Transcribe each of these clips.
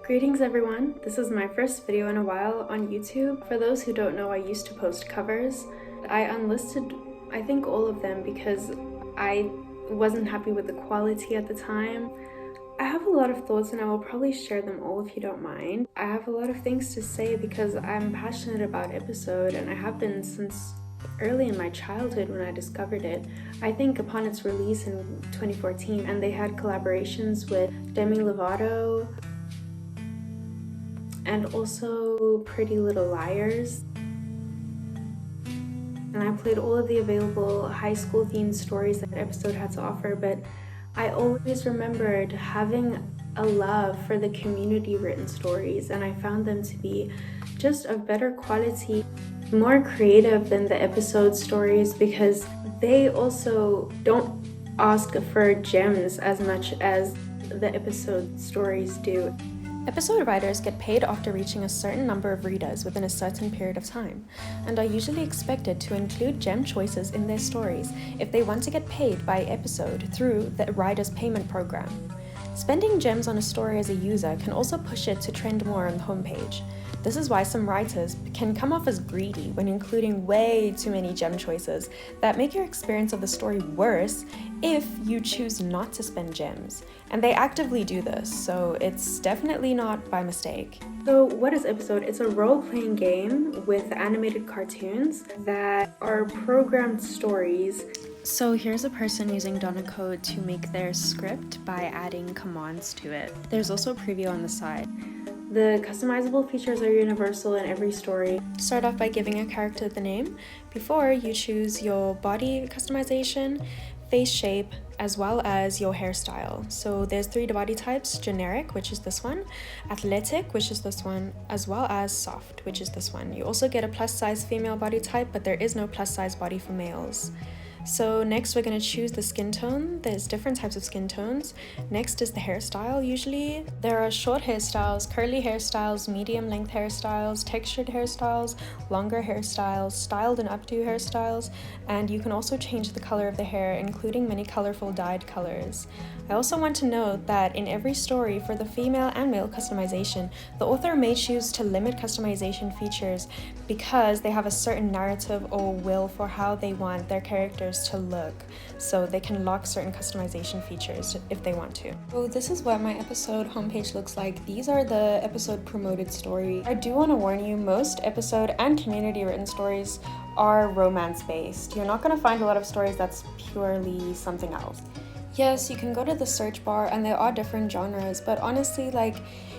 Greetings everyone, this is my first video in a while on YouTube. For those who don't know, I used to post covers. I unlisted I think all of them because I wasn't happy with the quality at the time. I have a lot of thoughts and I will probably share them all if you don't mind. I have a lot of things to say because I'm passionate about Episode and I have been since early in my childhood when I discovered it. I think upon its release in 2014, and they had collaborations with Demi Lovato and also Pretty Little Liars. And I played all of the available high school themed stories that Episode had to offer, but I always remembered having a love for the community written stories, and I found them to be just of better quality, more creative than the Episode stories because they also don't ask for gems as much as the Episode stories do. Episode writers get paid after reaching a certain number of readers within a certain period of time, and are usually expected to include gem choices in their stories if they want to get paid by episode through the writer's payment program. Spending gems on a story as a user can also push it to trend more on the homepage. This is why some writers can come off as greedy when including way too many gem choices that make your experience of the story worse if you choose not to spend gems. And they actively do this, so it's definitely not by mistake. So what is Episode? It's a role-playing game with animated cartoons that are programmed stories. So here's a person using Donna code to make their script by adding commands to it. There's also a preview on the side. The customizable features are universal in every story. Start off by giving a character the name. Before, you choose your body customization, face shape, as well as your hairstyle. So there's 3 body types: generic, which is this one, athletic, which is this one, as well as soft, which is this one. You also get a plus size female body type, but there is no plus size body for males. So next we're going to choose the skin tone. There's different types of skin tones. Next is the hairstyle. Usually there are short hairstyles, curly hairstyles, medium length hairstyles, textured hairstyles, longer hairstyles, styled and updo hairstyles, and you can also change the color of the hair, including many colorful dyed colors. I also want to note that in every story for the female and male customization, the author may choose to limit customization features because they have a certain narrative or will for how they want their characters to look, so they can lock certain customization features if they want to. So this is what my episode homepage looks like. These are the episode promoted story. I do want to warn you, most episode and community written stories are romance based. You're not going to find a lot of stories that's purely something else. Yes, you can go to the search bar and there are different genres, but honestly,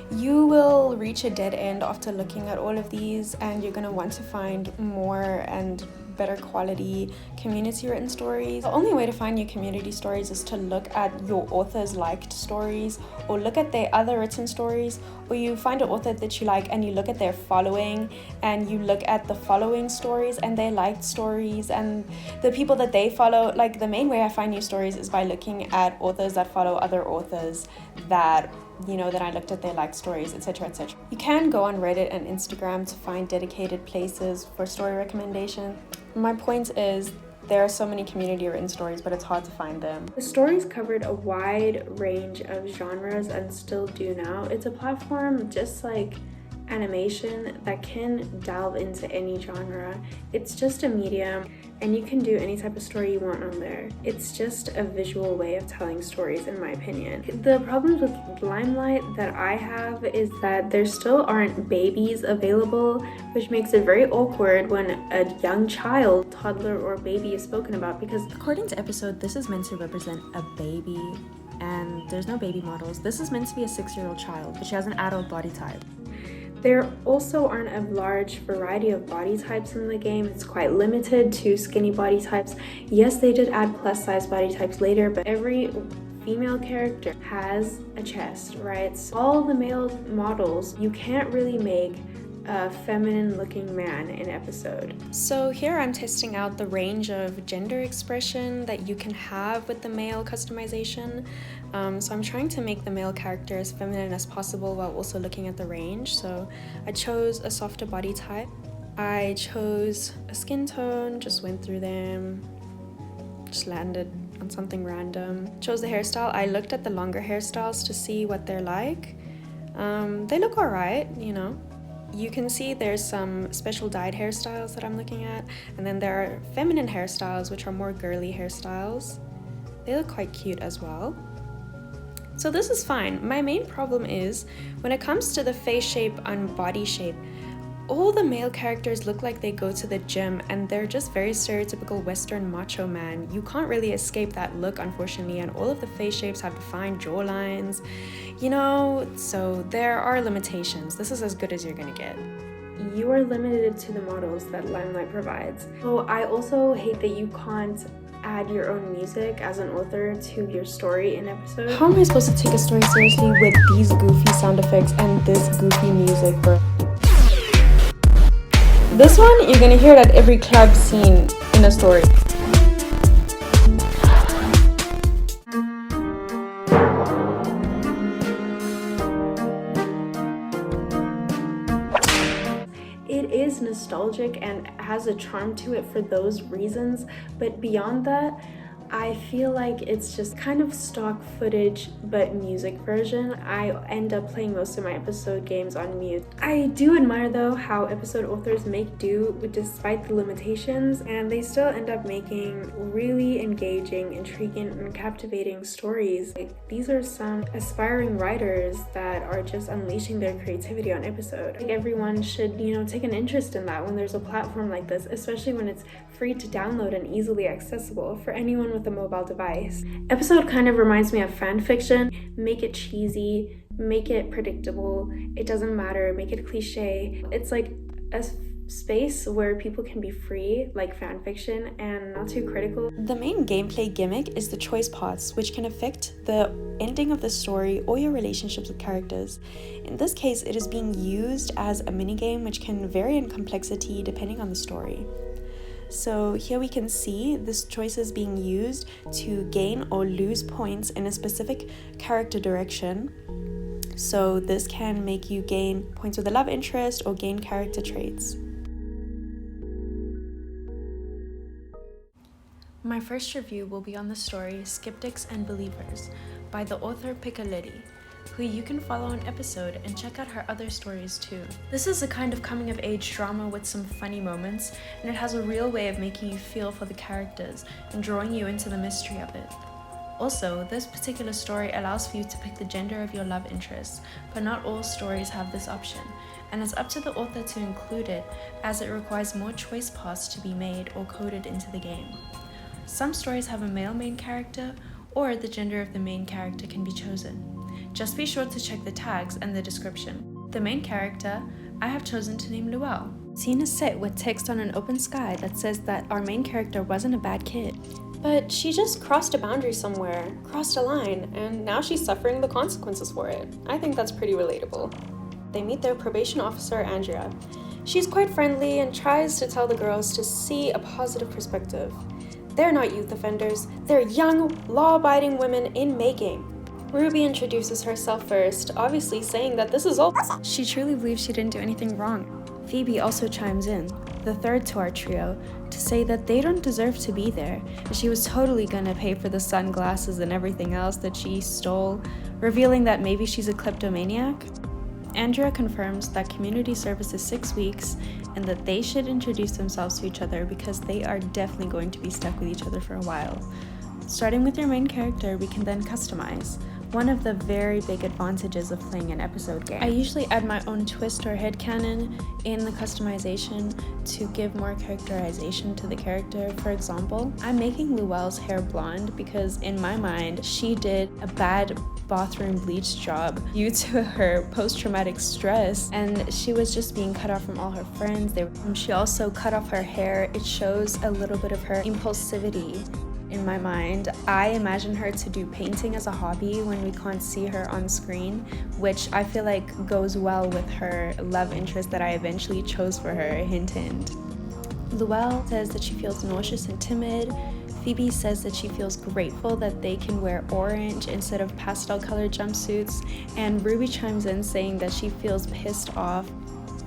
you will reach a dead end after looking at all of these, and you're going to want to find more and better quality community written stories. The only way to find new community stories is to look at your author's liked stories, or look at their other written stories, or you find an author that you like and you look at their following and you look at the following stories and their liked stories and the people that they follow. The main way I find new stories is by looking at authors that follow other authors that that I looked at their liked stories, etc, etc. You can go on Reddit and Instagram to find dedicated places for story recommendation. My point is, there are so many community written stories, but it's hard to find them. The stories covered a wide range of genres and still do now. It's a platform just like animation that can delve into any genre. It's just a medium and you can do any type of story you want on there. It's just a visual way of telling stories, in my opinion. The problems with Limelight that I have is that there still aren't babies available, which makes it very awkward when a young child, toddler, or baby is spoken about, because according to Episode, this is meant to represent a baby, and there's no baby models. This is meant to be a 6-year-old child, but she has an adult body type. There also aren't a large variety of body types in the game. It's quite limited to skinny body types. Yes, they did add plus size body types later, but every female character has a chest, right? So all the male models, you can't really make a feminine looking man in Episode. So here I'm testing out the range of gender expression that you can have with the male customization. So I'm trying to make the male character as feminine as possible while also looking at the range. So I chose a softer body type. I chose a skin tone, just went through them, just landed on something random. Chose the hairstyle. I looked at the longer hairstyles to see what they're like. They look alright, you know. You can see there's some special dyed hairstyles that I'm looking at, and then there are feminine hairstyles, which are more girly hairstyles. They look quite cute as well. So this is fine. My main problem is, when it comes to the face shape and body shape, all the male characters look like they go to the gym and they're just very stereotypical Western macho man. You can't really escape that look, unfortunately, and all of the face shapes have defined jawlines, you know, so there are limitations. This is as good as you're gonna get. You are limited to the models that Limelight provides. So I also hate that you can't add your own music as an author to your story in episode. How am I supposed to take a story seriously with these goofy sound effects and this goofy music, bro? This one, you're gonna hear it at every club scene in a story. It is nostalgic and has a charm to it for those reasons, but beyond that, I feel like it's just kind of stock footage but music version. I end up playing most of my episode games on mute. I do admire though how episode authors make do despite the limitations, and they still end up making really engaging, intriguing, and captivating stories. Like, these are some aspiring writers that are just unleashing their creativity on episode. Like, everyone should, you know, take an interest in that when there's a platform like this, especially when it's free to download and easily accessible for anyone with a mobile device. Episode kind of reminds me of fan fiction. Make it cheesy, make it predictable, it doesn't matter, make it cliche. It's like a space where people can be free, like fan fiction, and not too critical. The main gameplay gimmick is the choice paths, which can affect the ending of the story or your relationships with characters. In this case, it is being used as a minigame, which can vary in complexity depending on the story. So here we can see this choice is being used to gain or lose points in a specific character direction. So this can make you gain points with a love interest or gain character traits. My first review will be on the story Skeptics and Believers by the author Piccaletti, who you can follow on episode and check out her other stories too. This is a kind of coming of age drama with some funny moments, and it has a real way of making you feel for the characters and drawing you into the mystery of it. Also, this particular story allows for you to pick the gender of your love interest, but not all stories have this option, and it's up to the author to include it as it requires more choice paths to be made or coded into the game. Some stories have a male main character, or the gender of the main character can be chosen. Just be sure to check the tags and the description. The main character, I have chosen to name Luelle. Scene is set with text on an open sky that says that our main character wasn't a bad kid, but she just crossed a boundary somewhere, crossed a line, and now she's suffering the consequences for it. I think that's pretty relatable. They meet their probation officer, Andrea. She's quite friendly and tries to tell the girls to see a positive perspective. They're not youth offenders, they're young, law-abiding women in making. Ruby introduces herself first, obviously saying that this is all she truly believes she didn't do anything wrong. Phoebe also chimes in, the third to our trio, to say that they don't deserve to be there, and she was totally gonna pay for the sunglasses and everything else that she stole, revealing that maybe she's a kleptomaniac. Andrea confirms that community service is 6 weeks and that they should introduce themselves to each other because they are definitely going to be stuck with each other for a while. Starting with your main character, we can then customize. One of the very big advantages of playing an episode game. I usually add my own twist or headcanon in the customization to give more characterization to the character. For example, I'm making Luelle's hair blonde because in my mind, she did a bad bathroom bleach job due to her post-traumatic stress, and she was just being cut off from all her friends. She also cut off her hair. It shows a little bit of her impulsivity. In my mind, I imagine her to do painting as a hobby when we can't see her on screen, which I feel like goes well with her love interest that I eventually chose for her, hint hint. Luelle says that she feels nauseous and timid. Phoebe says that she feels grateful that they can wear orange instead of pastel colored jumpsuits, and Ruby chimes in saying that she feels pissed off.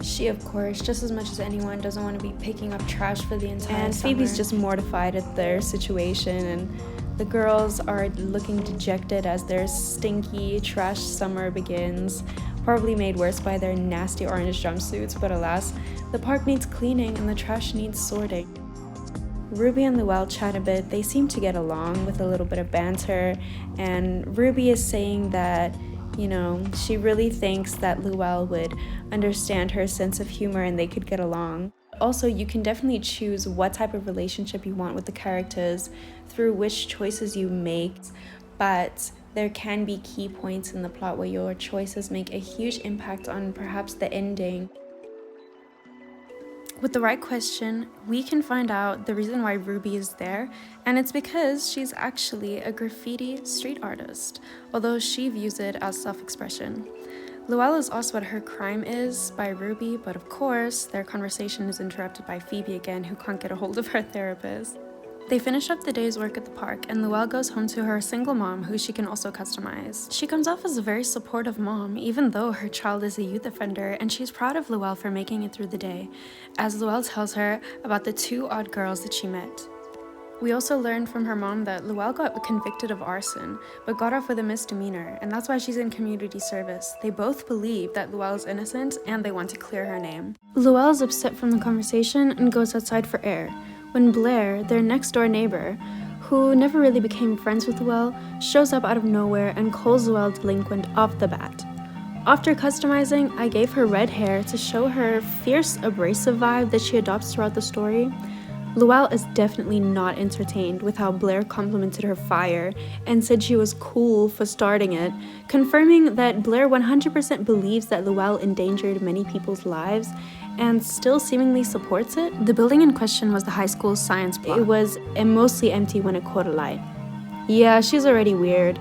She, of course, just as much as anyone, doesn't want to be picking up trash for the entire summer. Phoebe's just mortified at their situation, and the girls are looking dejected as their stinky trash summer begins, probably made worse by their nasty orange jumpsuits, but alas, the park needs cleaning and the trash needs sorting. Ruby and Luelle chat a bit. They seem to get along with a little bit of banter, and Ruby is saying that, you know, she really thinks that Luelle would understand her sense of humor and they could get along. Also, you can definitely choose what type of relationship you want with the characters through which choices you make, but there can be key points in the plot where your choices make a huge impact on perhaps the ending. With the right question, we can find out the reason why Ruby is there, and it's because she's actually a graffiti street artist, although she views it as self-expression. Luelle is asked what her crime is by Ruby, but of course, their conversation is interrupted by Phoebe again, who can't get a hold of her therapist. They finish up the day's work at the park, and Luelle goes home to her single mom, who she can also customize. She comes off as a very supportive mom, even though her child is a youth offender, and she's proud of Luelle for making it through the day, as Luelle tells her about the 2 odd girls that she met. We also learned from her mom that Luelle got convicted of arson, but got off with a misdemeanor, and that's why she's in community service. They both believe that Luelle is innocent, and they want to clear her name. Luelle is upset from the conversation and goes outside for air, when Blair, their next-door neighbor, who never really became friends with Luelle, shows up out of nowhere and calls Luelle delinquent off the bat. After customizing, I gave her red hair to show her fierce, abrasive vibe that she adopts throughout the story. Luelle is definitely not entertained with how Blair complimented her fire and said she was cool for starting it, confirming that Blair 100% believes that Luelle endangered many people's lives and still seemingly supports it. The building in question was the high school's science block. It was mostly empty when it caught alight. Yeah, she's already weird.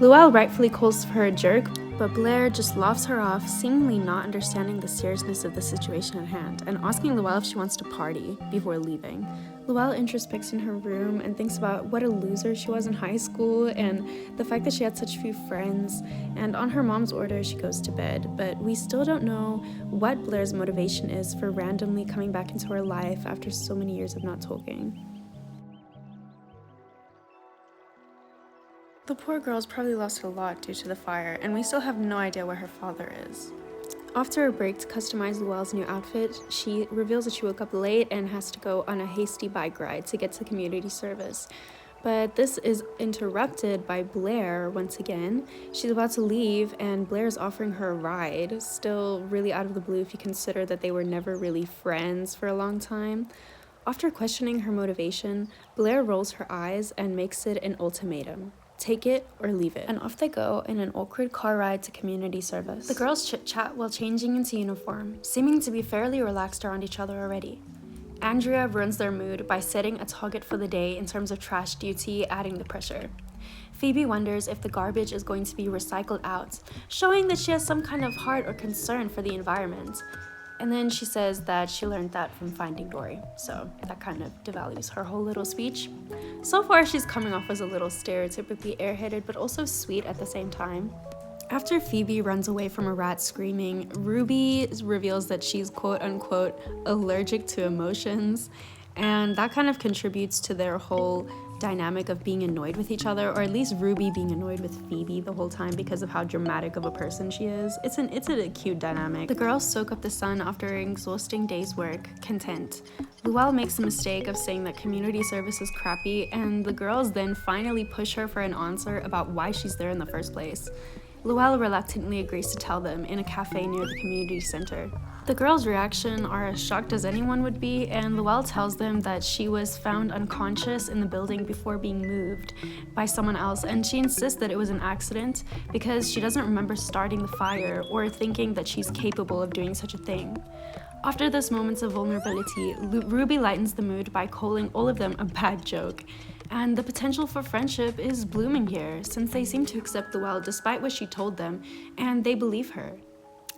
Luelle rightfully calls her a jerk, but Blair just laughs her off, seemingly not understanding the seriousness of the situation at hand, and asking Luelle if she wants to party before leaving. Luelle introspects in her room and thinks about what a loser she was in high school and the fact that she had such few friends, and on her mom's order she goes to bed, but we still don't know what Blair's motivation is for randomly coming back into her life after so many years of not talking. The poor girl's probably lost a lot due to the fire, and we still have no idea where her father is. After a break to customize Luelle's new outfit, she reveals that she woke up late and has to go on a hasty bike ride to get to community service. But this is interrupted by Blair once again. She's about to leave, and Blair is offering her a ride, still really out of the blue if you consider that they were never really friends for a long time. After questioning her motivation, Blair rolls her eyes and makes it an ultimatum. Take it or leave it. And off they go in an awkward car ride to community service. The girls chit-chat while changing into uniform, seeming to be fairly relaxed around each other already. Andrea ruins their mood by setting a target for the day in terms of trash duty, adding the pressure. Phoebe wonders if the garbage is going to be recycled out, showing that she has some kind of heart or concern for the environment. And then she says that she learned that from Finding Dory, so that kind of devalues her whole little speech. So far, she's coming off as a little stereotypically airheaded, but also sweet at the same time. After Phoebe runs away from a rat screaming, Ruby reveals that she's quote-unquote allergic to emotions, and that kind of contributes to their whole dynamic of being annoyed with each other, or at least Ruby being annoyed with Phoebe the whole time because of how dramatic of a person she is. It's a cute dynamic. The girls soak up the sun after an exhausting day's work, content. Luelle makes the mistake of saying that community service is crappy, and the girls then finally push her for an answer about why she's there in the first place. Luelle reluctantly agrees to tell them in a cafe near the community center. The girls' reaction are as shocked as anyone would be, and Luelle tells them that she was found unconscious in the building before being moved by someone else, and she insists that it was an accident because she doesn't remember starting the fire or thinking that she's capable of doing such a thing. After this moments of vulnerability, Ruby lightens the mood by calling all of them a bad joke. And the potential for friendship is blooming here, since they seem to accept Luelle despite what she told them, and they believe her.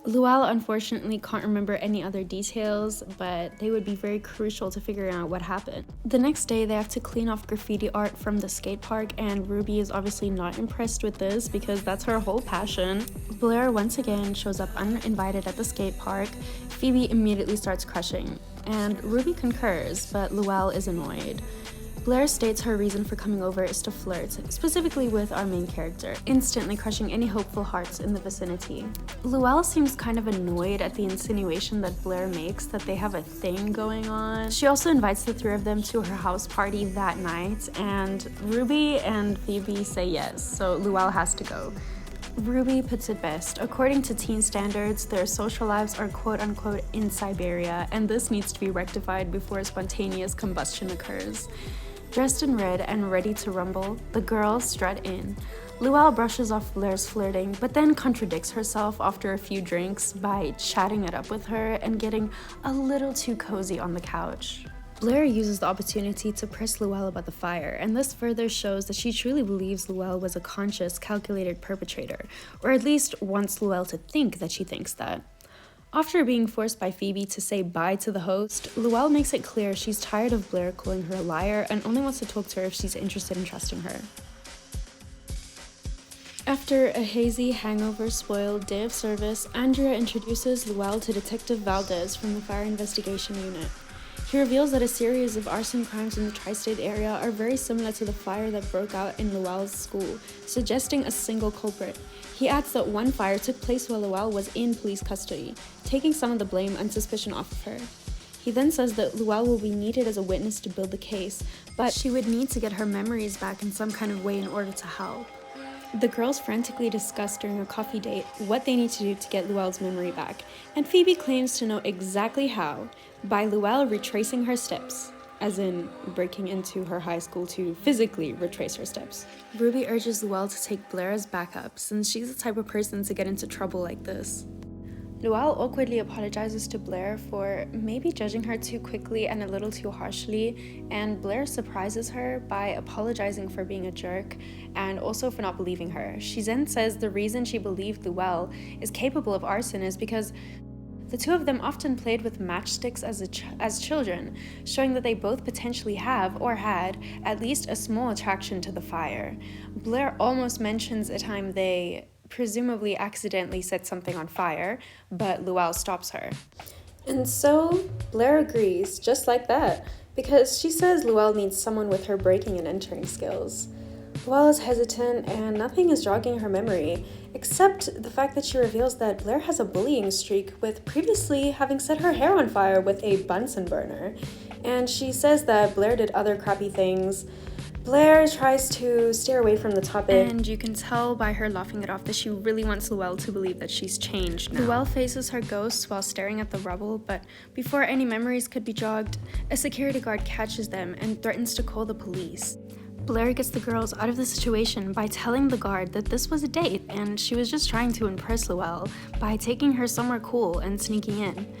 Luelle unfortunately can't remember any other details, but they would be very crucial to figuring out what happened. The next day, they have to clean off graffiti art from the skate park, and Ruby is obviously not impressed with this because that's her whole passion. Blair once again shows up uninvited at the skate park. Phoebe immediately starts crushing, and Ruby concurs, but Luelle is annoyed. Blair states her reason for coming over is to flirt, specifically with our main character, instantly crushing any hopeful hearts in the vicinity. Llena seems kind of annoyed at the insinuation that Blair makes that they have a thing going on. She also invites the three of them to her house party that night, and Ruby and Phoebe say yes, so Llena has to go. Ruby puts it best. According to teen standards, their social lives are quote-unquote in Siberia, and this needs to be rectified before a spontaneous combustion occurs. Dressed in red and ready to rumble, the girls strut in. Llena brushes off Blair's flirting, but then contradicts herself after a few drinks by chatting it up with her and getting a little too cozy on the couch. Blair uses the opportunity to press Llena about the fire, and this further shows that she truly believes Llena was a conscious, calculated perpetrator, or at least wants Llena to think that she thinks that. After being forced by Phoebe to say bye to the host, Llena makes it clear she's tired of Blair calling her a liar and only wants to talk to her if she's interested in trusting her. After a hazy, hangover-spoiled day of service, Andrea introduces Llena to Detective Valdez from the Fire Investigation Unit. He reveals that a series of arson crimes in the tri-state area are very similar to the fire that broke out in Llena's school, suggesting a single culprit. He adds that one fire took place while Llena was in police custody, taking some of the blame and suspicion off of her. He then says that Llena will be needed as a witness to build the case, but she would need to get her memories back in some kind of way in order to help. The girls frantically discuss during a coffee date what they need to do to get Llena's memory back, and Phoebe claims to know exactly how, by Llena retracing her steps, as in breaking into her high school to physically retrace her steps. Ruby urges Llena to take Blair as backup, since she's the type of person to get into trouble like this. Llena awkwardly apologizes to Blair for maybe judging her too quickly and a little too harshly, and Blair surprises her by apologizing for being a jerk and also for not believing her. She then says the reason she believed Llena is capable of arson is because the two of them often played with matchsticks as children, showing that they both potentially have, or had, at least a small attraction to the fire. Blair almost mentions a time they presumably accidentally set something on fire, but Llena stops her. And so, Blair agrees, just like that, because she says Llena needs someone with her breaking and entering skills. Llena is hesitant and nothing is jogging her memory, except the fact that she reveals that Blair has a bullying streak with previously having set her hair on fire with a Bunsen burner. And she says that Blair did other crappy things. Blair tries to steer away from the topic, and you can tell by her laughing it off that she really wants Llena to believe that she's changed now. Llena faces her ghosts while staring at the rubble, but before any memories could be jogged, a security guard catches them and threatens to call the police. Blair gets the girls out of the situation by telling the guard that this was a date and she was just trying to impress Llena by taking her somewhere cool and sneaking in.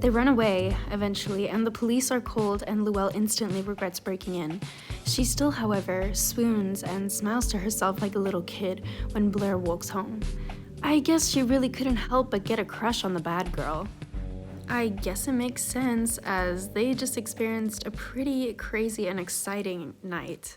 They run away, eventually, and the police are called and Llena instantly regrets breaking in. She still, however, swoons and smiles to herself like a little kid when Blair walks home. I guess she really couldn't help but get a crush on the bad girl. I guess it makes sense, as they just experienced a pretty crazy and exciting night.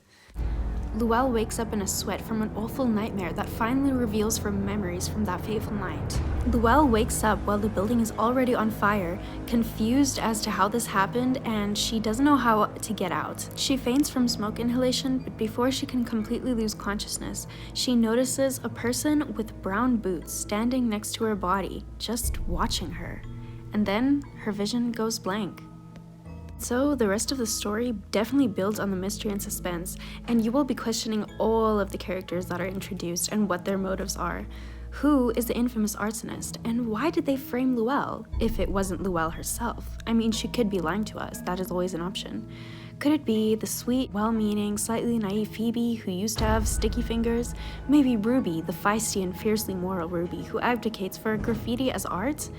Llena wakes up in a sweat from an awful nightmare that finally reveals her memories from that fateful night. Llena wakes up while the building is already on fire, confused as to how this happened, and she doesn't know how to get out. She faints from smoke inhalation, but before she can completely lose consciousness, she notices a person with brown boots standing next to her body, just watching her. And then her vision goes blank. So the rest of the story definitely builds on the mystery and suspense, and you will be questioning all of the characters that are introduced and what their motives are. Who is the infamous arsonist, and why did they frame Llena if it wasn't Llena herself? I mean, she could be lying to us, that is always an option. Could it be the sweet, well-meaning, slightly naive Phoebe who used to have sticky fingers? Maybe Ruby, the feisty and fiercely moral Ruby who advocates for graffiti as art?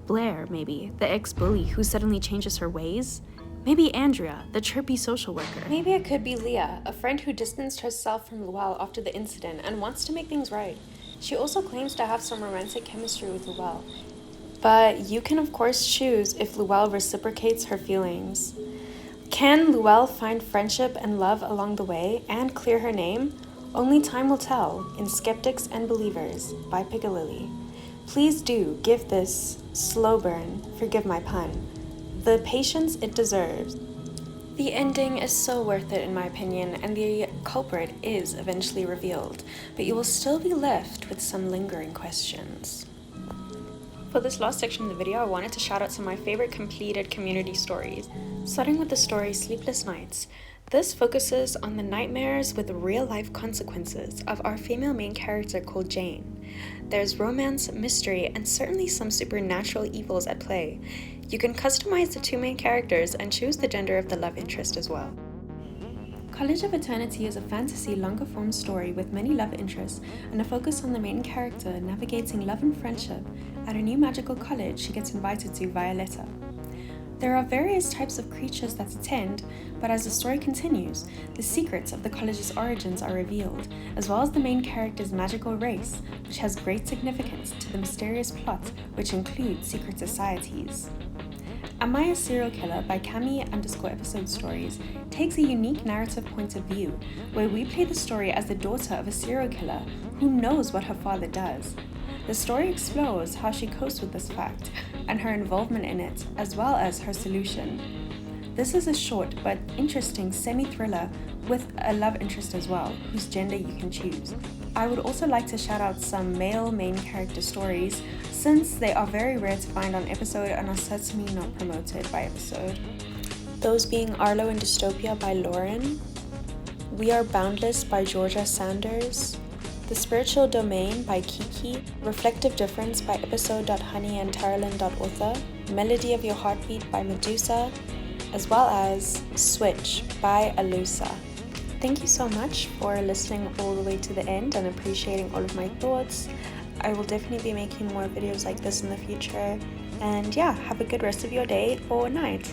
Blair, maybe, the ex-bully who suddenly changes her ways? Maybe Andrea, the chirpy social worker. Maybe it could be Llena, a friend who distanced herself from Llena after the incident and wants to make things right. She also claims to have some romantic chemistry with Llena. But you can of course choose if Llena reciprocates her feelings. Can Llena find friendship and love along the way and clear her name? Only time will tell in Skeptics and Believers by Piccalilli. Please do give this slow burn, forgive my pun, the patience it deserves. The ending is so worth it in my opinion, and the culprit is eventually revealed, but you will still be left with some lingering questions. For this last section of the video, I wanted to shout out some of my favorite completed community stories. Starting with the story Sleepless Nights. This focuses on the nightmares with real-life consequences of our female main character called Jane. There's romance, mystery, and certainly some supernatural evils at play. You can customize the two main characters and choose the gender of the love interest as well. College of Eternity is a fantasy longer form story with many love interests and a focus on the main character navigating love and friendship at a new magical college she gets invited to via letter. There are various types of creatures that attend, but as the story continues, the secrets of the college's origins are revealed, as well as the main character's magical race, which has great significance to the mysterious plot, which includes secret societies. Am I a Serial Killer by Cami_episode stories takes a unique narrative point of view, where we play the story as the daughter of a serial killer who knows what her father does. The story explores how she copes with this fact and her involvement in it, as well as her solution. This is a short but interesting semi-thriller with a love interest as well, whose gender you can choose. I would also like to shout out some male main character stories, since they are very rare to find on episode and are certainly not promoted by episode. Those being Arlo in Dystopia by Lauren, We Are Boundless by Georgia Sanders, The Spiritual Domain by Kiki, Reflective Difference by episode.honeyandtaralyn.author, Melody of Your Heartbeat by Medusa, as well as Switch by Alusa. Thank you so much for listening all the way to the end and appreciating all of my thoughts. I will definitely be making more videos like this in the future. And yeah, have a good rest of your day or night.